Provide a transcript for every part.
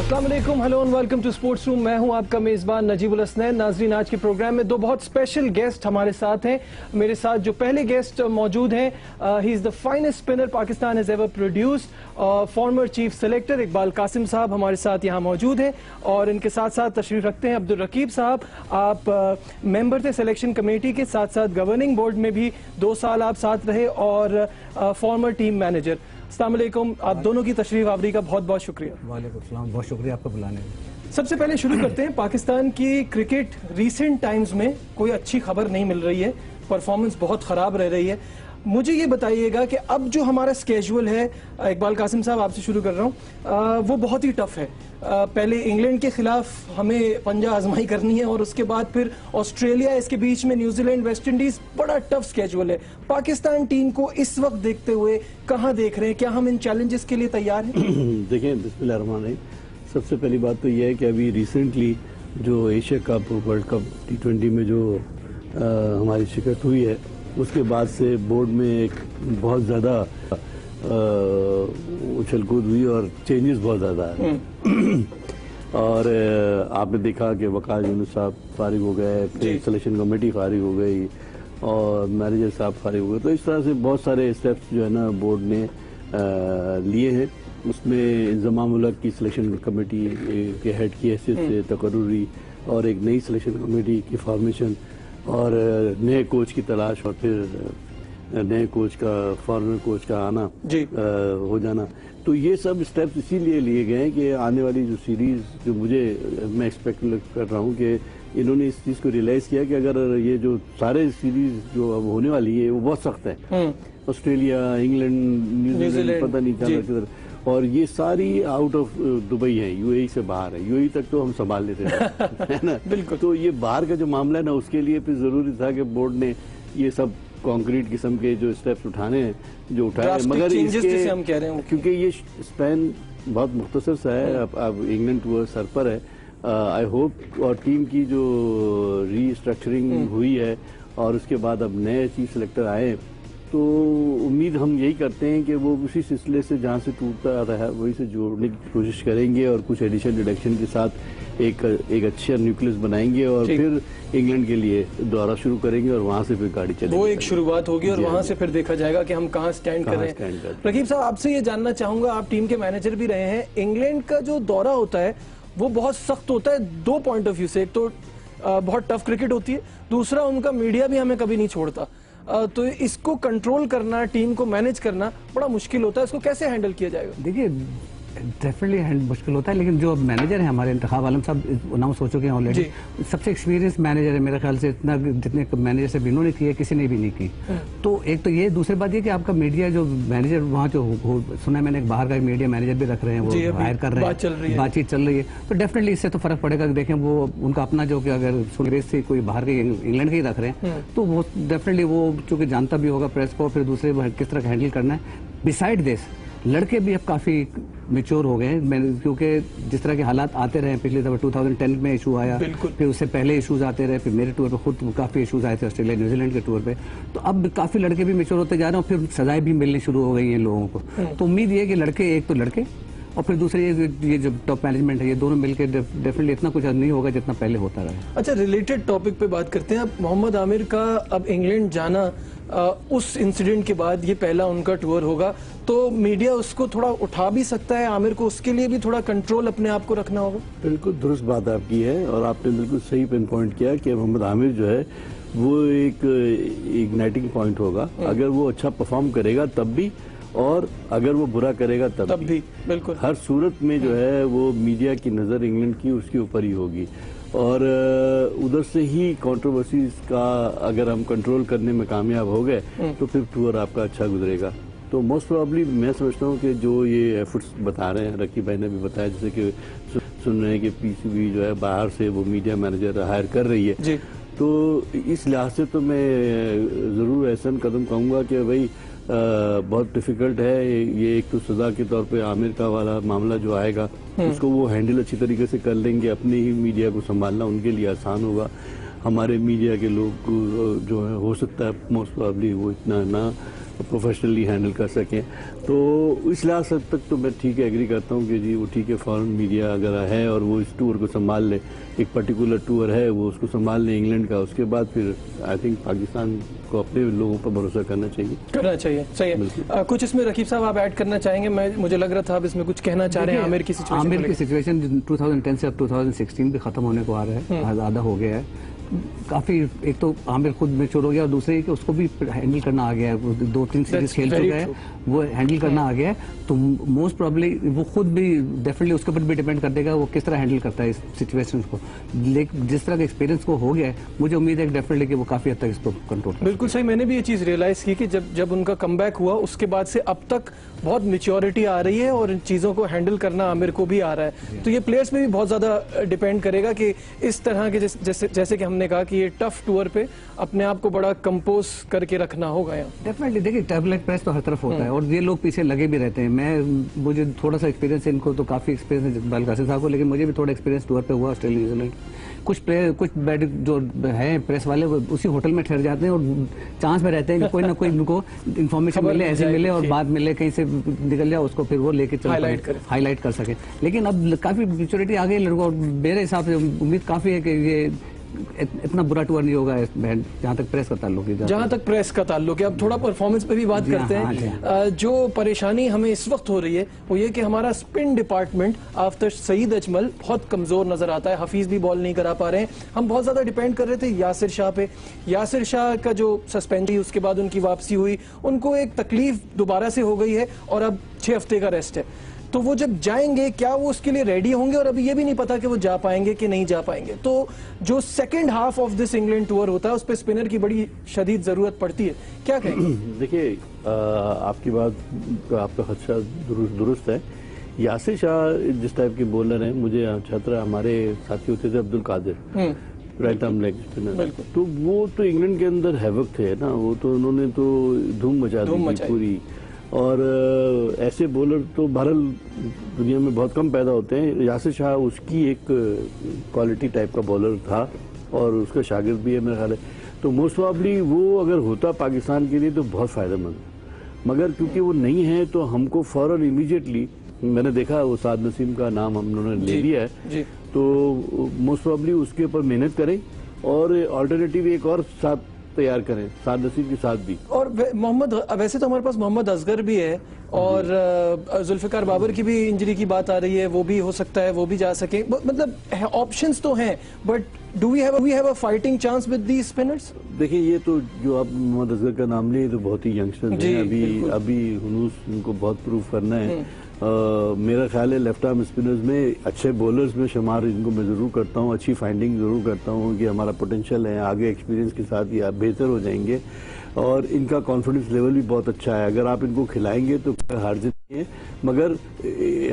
अस्सलाम वालेकुम, hello and welcome to sports room. मैं हूं आपका मेज़बान नजीबुल हसनैन। नाज़रीन, आज के प्रोग्राम में दो बहुत स्पेशल गेस्ट हमारे साथ हैं। मेरे साथ जो पहले गेस्ट मौजूद हैं, he is the finest spinner Pakistan has ever produced, former chief selector Iqbal Qasim sahab हमारे साथ यहाँ मौजूद हैं। और इनके साथ साथ तशरीफ रखते हैं अब्दुल रकीब साहब। आप मेंबर थे सिलेक्शन कमेटी के, साथ साथ गवर्निंग बोर्ड में भी 2 साल आप साथ रहे और फॉर्मर टीम मैनेजर। अस्सलाम वालेकुम, आप दोनों की तशरीफ आवरी का बहुत बहुत शुक्रिया। वालेकुम सलाम, बहुत शुक्रिया आपको बुलाने में। सबसे पहले शुरू करते हैं, पाकिस्तान की क्रिकेट रीसेंट टाइम्स में कोई अच्छी खबर नहीं मिल रही है, परफॉर्मेंस बहुत ख़राब रह रही है। मुझे ये बताइएगा कि अब जो हमारा स्केड्यूल है, इकबाल कासिम साहब आपसे शुरू कर रहा हूँ, वो बहुत ही टफ है। पहले इंग्लैंड के खिलाफ हमें पंजा आजमाई करनी है और उसके बाद फिर ऑस्ट्रेलिया, इसके बीच में न्यूजीलैंड, वेस्ट इंडीज, बड़ा टफ स्केड्यूल है। पाकिस्तान टीम को इस वक्त देखते हुए कहाँ देख रहे हैं, क्या हम इन चैलेंजेस के लिए तैयार हैं? देखें, बिस्मिल्लाहिर्रहमानिर्रहीम, सबसे पहली बात तो यह है कि अभी रिसेंटली जो Asia cup, world cup T20 में जो हमारी शिकस्त हुई है, उसके बाद से बोर्ड में एक बहुत ज़्यादा उछल कूद हुई और चेंजेस बहुत ज़्यादा है। और आपने देखा कि वकार यूनुस साहब फारिग हो गए, फिर सिलेक्शन कमेटी फारिग हो गई और मैनेजर साहब फारिग हो गए। तो इस तरह से बहुत सारे स्टेप्स जो है ना बोर्ड ने लिए हैं। उसमें इंज़माम मुल्क की सिलेक्शन कमेटी के हेड की हैसियत से तकर्रुरी और एक नई सिलेक्शन कमेटी की फॉर्मेशन और नए कोच की तलाश और फिर नए कोच का, फॉरेनर कोच का आना हो जाना। तो ये सब स्टेप्स इसीलिए लिए गए हैं कि आने वाली जो सीरीज जो मैं एक्सपेक्ट कर रहा हूँ कि इन्होंने इस चीज़ को रियलाइज़ किया कि अगर ये जो सारे सीरीज जो अब होने वाली है वो बहुत सख्त है। ऑस्ट्रेलिया, इंग्लैंड, न्यूजीलैंड, पता नहीं क्या, और ये सारी आउट ऑफ दुबई है, यूएई से बाहर है। यूएई तक तो हम संभाल लेते हैं, है ना? बिल्कुल। तो ये बाहर का जो मामला है ना, उसके लिए फिर जरूरी था कि बोर्ड ने ये सब कॉन्क्रीट किस्म के जो स्टेप्स उठाने हैं जो उठाए, मगर इसके हम कह रहे हैं क्योंकि ये स्पैन बहुत मुख्तसर सा है। अब इंग्लैंड टूर सर पर है। आई होप और टीम की जो रीस्ट्रक्चरिंग हुई है और उसके बाद अब नए चीफ सेलेक्टर आए, तो उम्मीद हम यही करते हैं कि वो उसी सिलसिले से जहाँ से टूटता रहा है वही से जोड़ने की कोशिश करेंगे और कुछ एडिशन डिडक्शन के साथ एक अच्छा न्यूक्लियस बनाएंगे और फिर इंग्लैंड के लिए दौरा शुरू करेंगे और वहाँ से फिर गाड़ी चलेगी। वो एक शुरुआत होगी और वहाँ से फिर देखा जाएगा कि हम कहाँ स्टैंड कर रहे हैं। रकीब साहब, आपसे ये जानना चाहूंगा, आप टीम के मैनेजर भी रहे हैं, इंग्लैंड का जो दौरा होता है वो बहुत सख्त होता है 2 पॉइंट ऑफ व्यू से। एक तो बहुत टफ क्रिकेट होती है, दूसरा उनका मीडिया भी हमें कभी नहीं छोड़ता। तो इसको कंट्रोल करना, टीम को मैनेज करना बड़ा मुश्किल होता है। इसको कैसे हैंडल किया जाएगा? देखिए, डेफिनेटली मुश्किल होता है, लेकिन जो मैनेजर है हमारे इंतखाब आलम साहब अनाउंस हो चुके हैं ऑलरेडी, सबसे एक्सपीरियंस मैनेजर है मेरे ख्याल से। इतना जितने मैनेजर से इन्होंने किया किसी ने भी नहीं की। तो एक तो ये, दूसरी बात ये कि आपका मीडिया जो मैनेजर वहाँ जो सुना मैंने, बाहर का मीडिया मैनेजर भी रख रहे हैं, वो हायर कर रहे हैं, बातचीत चल रही है। तो डेफिनेटली इससे तो फर्क पड़ेगा। देखें, वो उनका अपना जो कि अगर सुरेश से कोई बाहर के इंग्लैंड के ही रख रहे हैं तो वो डेफिनेटली वो चूंकि जानता भी होगा प्रेस को, फिर दूसरे किस तरह हैंडल करना है। बिसाइड दिस, लड़के भी अब काफी मेच्योर हो गए हैं, क्योंकि जिस तरह के हालात आते रहे, पिछले दफा 2010 में इशू आया, फिर उससे पहले इशूज आते रहे, फिर मेरे टूर पे खुद काफी इशूज आए थे ऑस्ट्रेलिया, न्यूजीलैंड के टूर पे। तो अब काफी लड़के भी मेच्योर होते जा रहे हैं और फिर सजाएं भी मिलनी शुरू हो गई हैं लोगों को। तो उम्मीद ये है कि लड़के, एक तो लड़के और फिर दूसरे ये जो टॉप मैनेजमेंट है, ये दोनों मिलकर डेफिनेटली इतना कुछ नहीं होगा जितना पहले होता रहा। अच्छा, रिलेटेड टॉपिक पे बात करते हैं। अब मोहम्मद आमिर का अब इंग्लैंड जाना, उस इंसिडेंट के बाद ये पहला उनका टूर होगा, तो मीडिया उसको थोड़ा उठा भी सकता है आमिर को, उसके लिए भी थोड़ा कंट्रोल अपने आप को रखना होगा। बिल्कुल दुरुस्त बात आपकी है और आपने बिल्कुल सही पिन पॉइंट किया कि मोहम्मद आमिर जो है वो एक इग्नाइटिंग पॉइंट होगा। अगर वो अच्छा परफॉर्म करेगा तब भी, और अगर वो बुरा करेगा तब भी। बिल्कुल, हर सूरत में जो है वो मीडिया की नज़र इंग्लैंड की उसके ऊपर ही होगी और उधर से ही कंट्रोवर्सीज का अगर हम कंट्रोल करने में कामयाब हो गए तो फिर टूर आपका अच्छा गुजरेगा। तो मोस्ट प्रोबेबली मैं समझता हूँ कि जो ये एफर्ट्स बता रहे हैं, रकीब भाई ने भी बताया, जैसे कि सुन रहे हैं कि पीसीबी जो है बाहर से वो मीडिया मैनेजर हायर कर रही है, तो इस लिहाज से तो मैं ज़रूर ऐसा कदम कहूँगा कि भाई बहुत डिफिकल्ट है ये। एक तो सजा के तौर पे आमिर का वाला मामला जो आएगा उसको वो हैंडल अच्छी तरीके से कर लेंगे, अपने ही मीडिया को संभालना उनके लिए आसान होगा। हमारे मीडिया के लोग जो है हो सकता है मोस्ट प्रोबेबली वो इतना ना प्रोफेशनली हैंडल कर सकें। तो इस लिहाज तक तो मैं ठीक है एग्री करता हूँ कि जी वो ठीक है, फॉरेन मीडिया अगर है और वो इस टूर को संभाल ले, एक पर्टिकुलर टूर है वो उसको संभाल ले इंग्लैंड का, उसके बाद फिर आई थिंक पाकिस्तान को अपने लोगों पर भरोसा करना चाहिए। सही है। कुछ इसमें रकीब साहब आप ऐड करना चाहेंगे? मुझे लग रहा था आप इसमें कुछ कहना चाह रहे हैं आमिर की सिचुएशन 2010 से अब 2016 भी खत्म होने को आ रहा है, ज़्यादा हो गया है काफी। एक तो आमिर खुद मैच्योर हो गया और दूसरे कि उसको भी हैंडल करना आ गया है, 2-3 सीरीज खेल चुका है, वो हैंडल करना आ गया है। तो मोस्ट प्रॉब्ली वो खुद भी डेफिनेटली उसके ऊपर भी डिपेंड कर देगा वो किस तरह हैंडल करता है इस सिचुएशन को। लेकिन जिस तरह का एक्सपीरियंस को हो गया है, मुझे उम्मीद है डेफिनेटली कि वो काफी हद तक इसको कंट्रोल। बिल्कुल सही, मैंने भी ये चीज रियलाइज की कि जब उनका कमबैक हुआ उसके बाद से अब तक बहुत मैच्योरिटी आ रही है और इन चीजों को हैंडल करना आमिर को भी आ रहा है। तो ये प्लेयर्स पे भी बहुत ज्यादा डिपेंड करेगा कि इस तरह के जैसे कि हमने कहा कि ये टफ टूर पे अपने आप को बड़ा कंपोज करके रखना होगा। यहाँ डेफिनेटली देखिए टर्बुलेंट प्रेस तो हर तरफ होता है और ये लोग पीछे लगे भी रहते हैं। मुझे थोड़ा सा एक्सपीरियंस है, इनको तो काफी एक्सपीरियंस है इकबाल कासिम साहब को, लेकिन मुझे भी थोड़ा एक्सपीरियंस टूर पे हुआ ऑस्ट्रेलिया न्यूजीलैंड। कुछ बैड जो है प्रेस वाले वो उसी होटल में ठहर जाते हैं और चांस में रहते हैं कि कोई ना कोई उनको इन्फॉर्मेशन मिले, ऐसे मिले और बात मिले कहीं से निकल जाए, उसको फिर वो लेके चल हाईलाइट कर सके। लेकिन अब काफी मैच्योरिटी आ गई लड़कों और मेरे हिसाब से उम्मीद काफी है कि ये इतना बुरा टूर नहीं होगा जहाँ तक प्रेस का ताल्लुक है। अब थोड़ा परफॉर्मेंस पे भी बात करते हैं। जो परेशानी हमें इस वक्त हो रही है वो ये कि हमारा spin department after Saeed Ajmal बहुत कमजोर नजर आता है। हफीज भी बॉल नहीं करा पा रहे हैं। हम बहुत ज्यादा डिपेंड कर रहे थे यासिर शाह पे। यासिर शाह का जो सस्पेंड हुई उसके बाद उनकी वापसी हुई, उनको एक तकलीफ दोबारा से हो गई है और अब 6 हफ्ते का रेस्ट है। तो वो जब जाएंगे क्या वो उसके लिए रेडी होंगे? और अभी ये भी नहीं पता कि वो जा पाएंगे कि नहीं जा पाएंगे। तो जो second half of this England tour होता है उस पे स्पिनर की बड़ी शदीद जरूरत पड़ती है। क्या कहेंगे? देखिए आपकी बात, आपका खदशा दुरुस्त है। यासिर शाह जिस टाइप के बॉलर हैं, मुझे छात्रा हमारे साथी होते थे Abdul Qadir, right arm leg spinner, तो वो तो इंग्लैंड के अंदर हैवक थे ना, वो तो उन्होंने तो धूम मचा दी पूरी। और ऐसे बॉलर तो बहरहाल दुनिया में बहुत कम पैदा होते हैं। यासिर शाह उसकी एक क्वालिटी टाइप का बॉलर था और उसका शागिर्द भी है मेरा ख्याल है। तो मोस्ट प्रॉब्ली वो अगर होता पाकिस्तान के लिए तो बहुत फायदेमंद, मगर क्योंकि वो नहीं है तो हमको फौरन इमीडिएटली, मैंने देखा वो साद नसीम का नाम हम लोगों ने ले लिया है, तो मोस्ट प्रॉब्ली उसके ऊपर मेहनत करें और ऑल्टरनेटिव एक और साथ तैयार करें साद नसीम के साथ भी। और मोहम्मद, वैसे तो हमारे पास मोहम्मद असगर भी है और जुल्फिकार बाबर की भी इंजरी की बात आ रही है, वो भी हो सकता है वो भी जा सके। मतलब ऑप्शंस तो हैं, but do we have a fighting chance with these spinners? देखिए ये तो जो आप मोहम्मद असगर का नाम लिए तो बहुत ही यंगस्टर हैं, अभी हुनूस उनको बहुत प्रूव करना है। मेरा ख्याल है लेफ्ट आर्म स्पिनर्स में अच्छे बॉलर्स में शुमार इनको मैं जरूर करता हूँ, अच्छी फाइंडिंग जरूर करता हूँ कि हमारा पोटेंशियल है, आगे एक्सपीरियंस के साथ ये बेहतर हो जाएंगे और इनका कॉन्फिडेंस लेवल भी बहुत अच्छा है। अगर आप इनको खिलाएंगे तो हार जीत नहीं है, मगर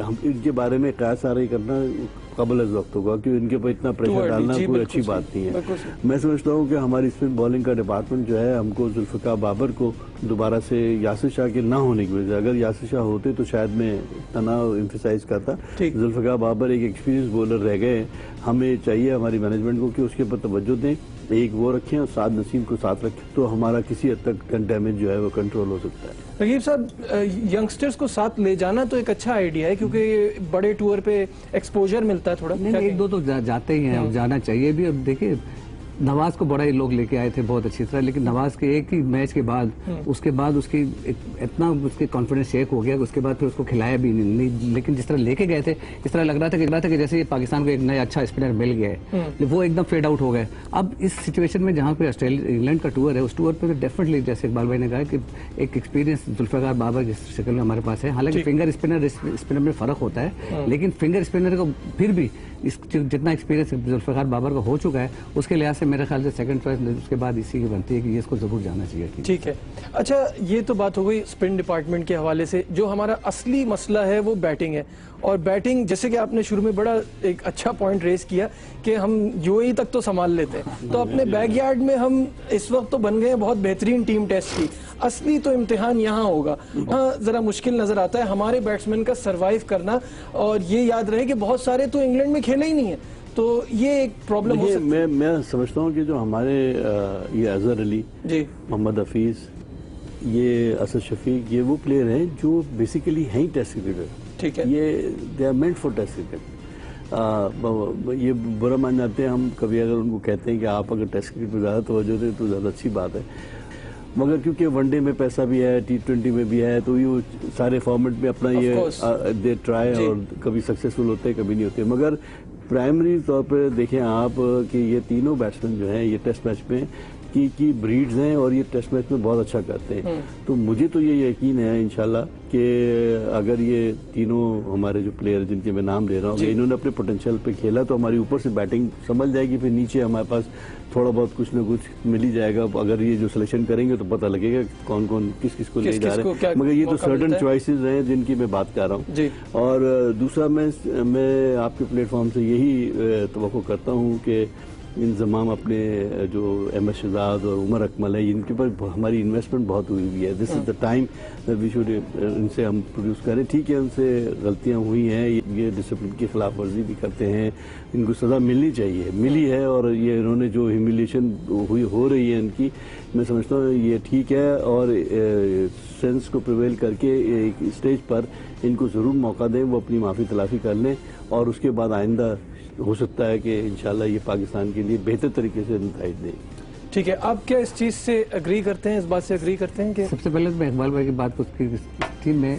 हम इनके बारे में कयास आराई करना कबल अज़ वक्त होगा कि इनके ऊपर इतना प्रेशर डालना कोई अच्छी बात नहीं है। मैं समझता हूँ कि हमारी स्पिन बॉलिंग का डिपार्टमेंट जो है, हमको जुल्फिकार बाबर को दोबारा से यासिर शाह के ना होने की वजह से, अगर यासिर शाह होते तो शायद मैं तनाव एम्फेसाइज करता। जुल्फिकार बाबर एक एक्सपीरियंस बॉलर रह गए, हमें चाहिए हमारी मैनेजमेंट को कि उसके ऊपर तवज्जो दें, एक वो रखें और साद नसीम को साथ रखें, तो हमारा किसी हद तक गन डैमेज जो है वो कंट्रोल हो सकता है। रकीब साहब, यंगस्टर्स को साथ ले जाना तो एक अच्छा आइडिया है क्योंकि बड़े टूर पे एक्सपोजर मिलता है थोड़ा। नहीं, एक दो तो जाते ही हैं, जाना चाहिए भी। अब देखिए नवाज को बड़ा ही लोग लेके आए थे बहुत अच्छी तरह, लेकिन नवाज के एक ही मैच के बाद उसके बाद उसकी इतना उसके कॉन्फिडेंस शेक हो गया, उसके बाद फिर उसको खिलाया भी नहीं। लेकिन जिस तरह लेके गए थे, इस तरह लग रहा था कि जैसे पाकिस्तान को एक नया अच्छा स्पिनर मिल गया है, वो एकदम फेड आउट हो गए। अब इस सिचुएशन में जहाँ पे ऑस्ट्रेलिया इंग्लैंड का टूर है, उस टूर पर डेफिनेटली जैसे इकबाल भाई ने कहा कि एक एक्सपीरियंस जुल्फिकार बाबर जिस शक्ल में हमारे पास है, हालांकि फिंगर स्पिनर में फर्क होता है, लेकिन फिंगर स्पिनर को फिर भी जितना एक्सपीरियंस जुल्फिकार बाबर का हो चुका है उसके लिहाज से मेरे ख्याल से सेकंड चॉइस उसके बाद इसी की बनती है कि इसको जरूर जाना चाहिए। ठीक है, अच्छा ये तो बात हो गई स्पिन डिपार्टमेंट के हवाले से। जो हमारा असली मसला है वो बैटिंग है, और बैटिंग जैसे कि आपने शुरू में बड़ा एक अच्छा पॉइंट रेज किया कि हम यूएई तक तो संभाल लेते हैं, तो अपने बैकयार्ड में हम इस वक्त तो बन गए हैं बहुत बेहतरीन टीम टेस्ट की। असली तो इम्तिहान यहाँ होगा, हाँ जरा मुश्किल नजर आता है हमारे बैट्समैन का सरवाइव करना। और ये याद रहे कि बहुत सारे तो इंग्लैंड में खेले ही नहीं है, तो ये एक प्रॉब्लम हो सकती है। मैं समझता हूँ कि जो हमारे ये अजहर अली, मोहम्मद हफीज, یہ اسد شفیق یہ وہ پلیئر ہیں جو بیسیکلی ہیں ہی ٹیسٹ کرکٹر. ٹھیک ہے. یہ they are meant for test cricket. یہ برا مان جاتے ہیں ہم کبھی اگر ان کو کہتے ہیں کہ آپ اگر ٹیسٹ کرکٹ پہ زیادہ توجہ دیں تو زیادہ اچھی بات ہے, مگر کیونکہ ون ڈے میں پیسہ بھی ہے, T20 میں بھی ہے, تو یہ سارے فارمیٹ میں اپنا یہ دے ٹرائی, اور کبھی سکسیسفل ہوتے ہیں کبھی نہیں ہوتے. مگر پرائمری طور پہ دیکھیں آپ کہ یہ تینوں بیٹسمین جو ہیں یہ ٹیسٹ میچ میں کی بریڈز ہیں اور یہ ٹیسٹ میچ میں بہت اچھا کرتے ہیں. تو مجھے تو یہ یقین ہے انشاءاللہ کہ اگر یہ تینوں ہمارے جو پلیئر جن کے میں نام لے رہا ہوں انہوں نے اپنے پوٹینشیل پہ کھیلا تو ہماری اوپر سے بیٹنگ سنبھل جائے گی, پھر نیچے ہمارے پاس تھوڑا بہت کچھ نہ کچھ مل ہی جائے گا. اگر یہ جو سلیکشن کریں گے تو پتہ لگے گا کون کون کس کس کو لے جا رہے ہیں, مگر یہ تو سرٹن چوائسیز ہیں جن کی میں بات کر رہا ہوں. اور دوسرا میں آپ کے پلیٹ فارم سے یہی توقع کرتا ہوں کہ انضمام اپنے جو ایم ایس شہزاد اور عمر اکمل ہے ان کے اوپر ہماری انویسٹمنٹ بہت ہوئی ہوئی ہے. دس از دا ٹائم وی شوڈ ان سے ہم پروڈیوس کریں. ٹھیک ہے ان سے غلطیاں ہوئی ہیں, یہ ڈسپلن کی خلاف ورزی بھی کرتے ہیں, ان کو سزا ملنی چاہیے, ملی ہے, اور یہ انہوں نے جو ہیومیلیشن ہو رہی ہے ان کی, میں سمجھتا ہوں یہ ٹھیک ہے. اور سینس کو پریویل کر کے ایک اسٹیج پر ان کو ضرور موقع دیں, وہ اپنی معافی تلافی کر لیں, اور اس کے بعد آئندہ ہو سکتا ہے کہ انشاءاللہ یہ پاکستان کے لیے بہتر طریقے سے نتائج دیں. ٹھیک ہے, آپ کیا اس چیز سے اگری کرتے ہیں, اس بات سے اگری کرتے ہیں کہ سب سے پہلے میں اقبال بھائی کی بات اس کی ٹیم میں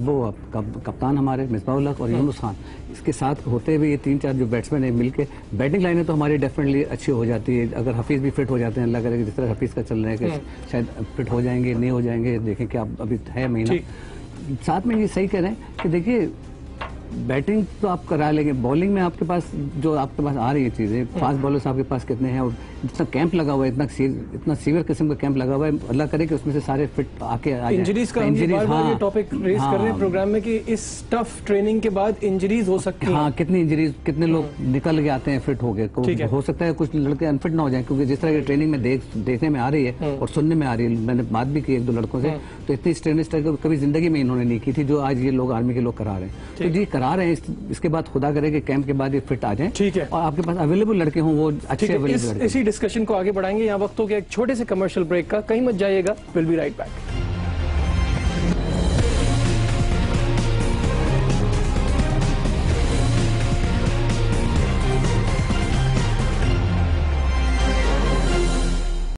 وہ کپتان ہمارے مصباح الحق اور یونس خان, اس کے ساتھ ہوتے ہوئے یہ 3-4 جو بیٹسمین ہیں مل کے بیٹنگ لائنیں تو ہماری ڈیفینیٹلی اچھی ہو جاتی ہے. اگر حفیظ بھی فٹ ہو جاتے ہیں, اللہ کرے کہ جس طرح حفیظ کا چل رہا ہے کہ شاید فٹ ہو جائیں گے نہیں ہو جائیں گے, دیکھیں کہ آپ ابھی ہے مہینہ. ساتھ میں یہ صحیح کہہ رہے ہیں کہ دیکھیے بیٹنگ تو آپ کرا لیں گے, بالنگ میں آپ کے پاس جو آپ کے پاس آ رہی ہیں چیزیں, فاسٹ بالرز آپ کے پاس کتنے ہیں, اور جتنا کیمپ لگا ہوا ہے اتنا سیویئر قسم کا کیمپ لگا ہوا ہے, اللہ کرے کہ اس میں سے سارے فٹ آ کے آ جائیں. انجریز کا یہ ٹاپک ریز کر رہے ہیں پروگرام میں کہ اس ٹف ٹریننگ کے بعد انجریز ہو سکتی ہیں. ہاں, کتنی انجریز, کتنے لوگ نکل کے آتے ہیں فٹ ہو گئے, ہو سکتا ہے کچھ لڑکے انفٹ نہ ہو جائیں, کیونکہ جس طرح کی ٹریننگ میں دیکھنے میں آ رہی ہے اور سننے میں آ رہی ہے, میں نے بات بھی کی 1-2 لڑکوں سے, تو اتنی اسٹرینس کبھی زندگی میں انہوں نے نہیں کی تھی جو آج یہ لوگ آرمی کے لوگ کرا رہے ہیں. تو جی کرا رہے ہیں, اس کے بعد خدا کرے کہ کیمپ کے بعد یہ فٹ آ جائیں, ٹھیک ہے, اور آپ کے پاس اویلیبل لڑکے ہوں وہ اچھے اویلیبل. اسی ڈسکشن کو آگے بڑھائیں گے. یہاں وقت ہو گیا ایک چھوٹے سے کمرشل بریک کا, کہیں مت جائیے گا, ول بی رائٹ بیک.